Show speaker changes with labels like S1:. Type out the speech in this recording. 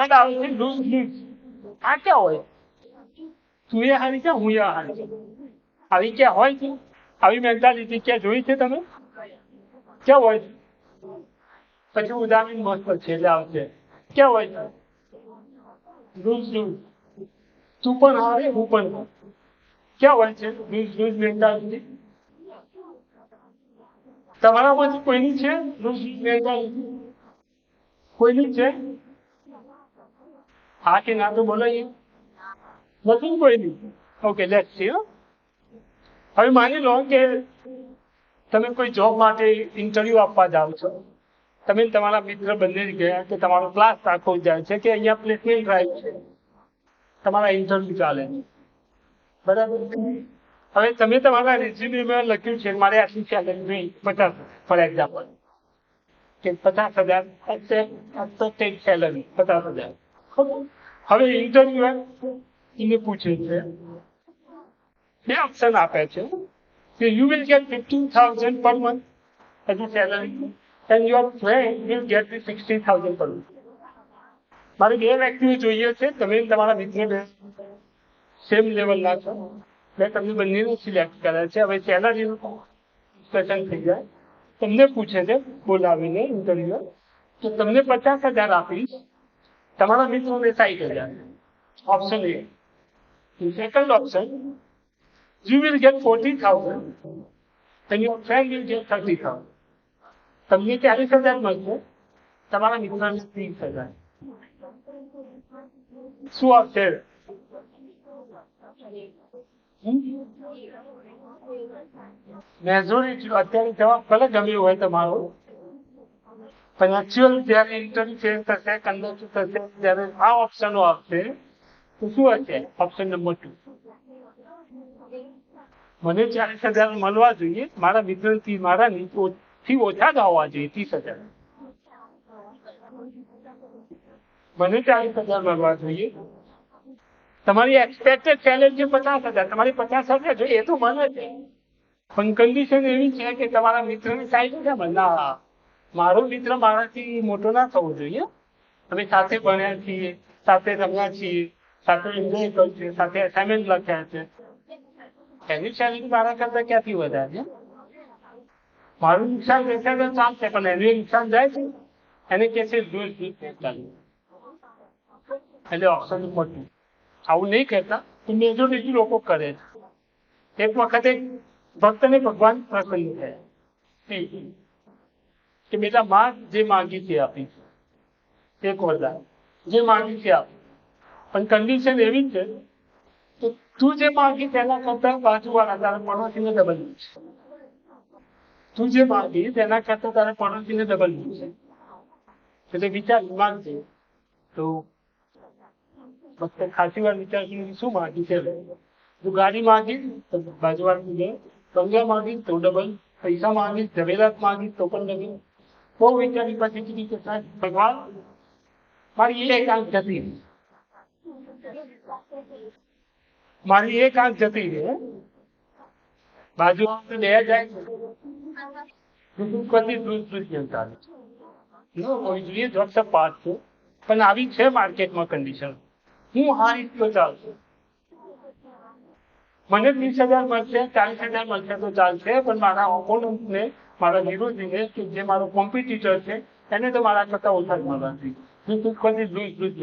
S1: and આવશે loose loose. આ ક્યાં હોય? તું એ હારી છે, હું એ હારી. આવી ક્યાં હોય છે? આવી મેન્ટાલિટી ક્યાં જોઈ છે તમે? ક્યાં હોય છે? પછી ઉદાહરણ મસ્ત છે એટલે આવશે. ક્યાં હોય છે? Lose lose. તું પણ હારે, હું પણ હારે. ક્યાં હોય છે લૂઝ લૂઝ મેન્ટાલિટી? તમારામાંથી કોઈની છે લૂઝ લૂઝ મેન્ટાલિટી? કોઈની છે? હા કે ના તો બોલો. નથી કોઈની? Okay, let's see. હવે માની લો કે તમે કોઈ જોબ માટે ઇન્ટરવ્યુ આપવા જાઓ છો. તમે તમારા મિત્ર બંને જ ગયા કે તમારો ક્લાસ આખો જાય છે કે અહીંયા પ્લેસમેન્ટ ડ્રાઈવ છે, તમારા ઇન્ટરવ્યુ ચાલે છે, બરાબર? હવે તમે તમારા રિઝ્યુમેમાં લખ્યું છે મારે આટલી સેલેરી જોઈએ 50 ફોર એક્ઝામ્પલ, કે 50,000 સેલેરી 50,000. હવે ઇન્ટરવ્યુ એને પૂછે છે, બે ઓપ્શન આપે છે કે you will get 15,000 per month as a salary and your friend will get the 60,000 per month. મારે બે વ્યક્તિઓ જોઈએ છે, તમે તમારા મિત્ર બે સેમ લેવલના છો, મેં તમને બંનેને સિલેક્ટ કર્યા છે. હવે સેલરીનું ડિસ્કશન થઈ જાય, તમને પૂછે છે બોલાવીને ઇન્ટરવ્યુ તો તમને 50,000 આપીશ, તમારા મિત્રોને 60,000. Option A. Second option, you will get 40,000 and your friend will get 30,000. તમને 40,000 મળશે, તમારા મિત્રને 30,000. શું આવશે? મેજોરિટી અત્યારે જવાબ ભલે ગમ્યો હોય તમારો, પણ એકચ્યુઅલ જ્યારે ઇન્ટરવ્યુ ફેસ થશે, કન્ડક્ટ થશે, ત્યારે આ ઓપ્શનો આવશે તો શું હશે? Option number 2. મને 40,000 મળવા જોઈએ, મારા મિત્રથી મારા થી ઓછા જ હોવા જોઈએ 30,000. મને 40,000 મળવા જોઈએ, તમારી એક્સપેક્ટેડ સેલેરી છે 50,000, તમારી 50,000 જોઈએ એ તો મને છે, પણ કન્ડિશન એવી છે કે તમારા મિત્રની 60,000 મળના. મારો મિત્ર મારાથી મોટો ના થવો જોઈએ, અમે સાથે ભણ્યા છીએ, સાથે રમ્યા છીએ, સાથે એન્જોય કર્યું છે, સાથે અસાઇનમેન્ટ લખ્યા છે, એની સેલેરી મારા કરતા ક્યાંથી વધારે? મારું નુકસાન રહેશે તો ચાલશે, પણ એનું નુકસાન જાય છે એને કે છે લૂઝ લૂઝ મેન્ટાલિટી. એટલે ઓપ્શન નંબર 2. આવું નહીં કહેતા તો મેજોરિટી લોકો કરે છે. એક વખતે ભક્તને ભગવાન પ્રસન્ન થયા કે બેટા માં જે માંગી તે આપી, એક વરદાન જે માંગી તે આપી, પણ કન્ડિશન એવી છે કે તું જે માંગી તેના કરતા બાજુવાળા તારા પડોશીને ડબલ છે. તું જે માંગી તેના કરતા તારા પડોશીને ડબલ છે. એટલે વિચાર માંગજે તો ફક્ત ખાસી વાર વિચાર શું માંગી છે. જો ગાડી માંગી તો બાજુવાળા દે, બંગલા માંગી તો ડબલ, પૈસા માંગી, જવેરાત માંગી તો પણ ડબલ. બહુ વિચારી પછી કીધી કે સાહેબ ભગવાન મારી એક આંખ જતી રહી, મારી એક આંખ જતી રહે, બાજુ તો બે જાય પણ આવી છે માર્કેટમાં કન્ડિશન. હું હારી તો ચાલશે, મને 30,000 મળશે, 40,000 મળશે તો ચાલશે, પણ મારા ઓપોનન્ટને, મારા વિરોધીને, જે મારો કોમ્પિટિટર છે એને તો મારા કરતા ઓછા જ મળવા જોઈએ. Loose loose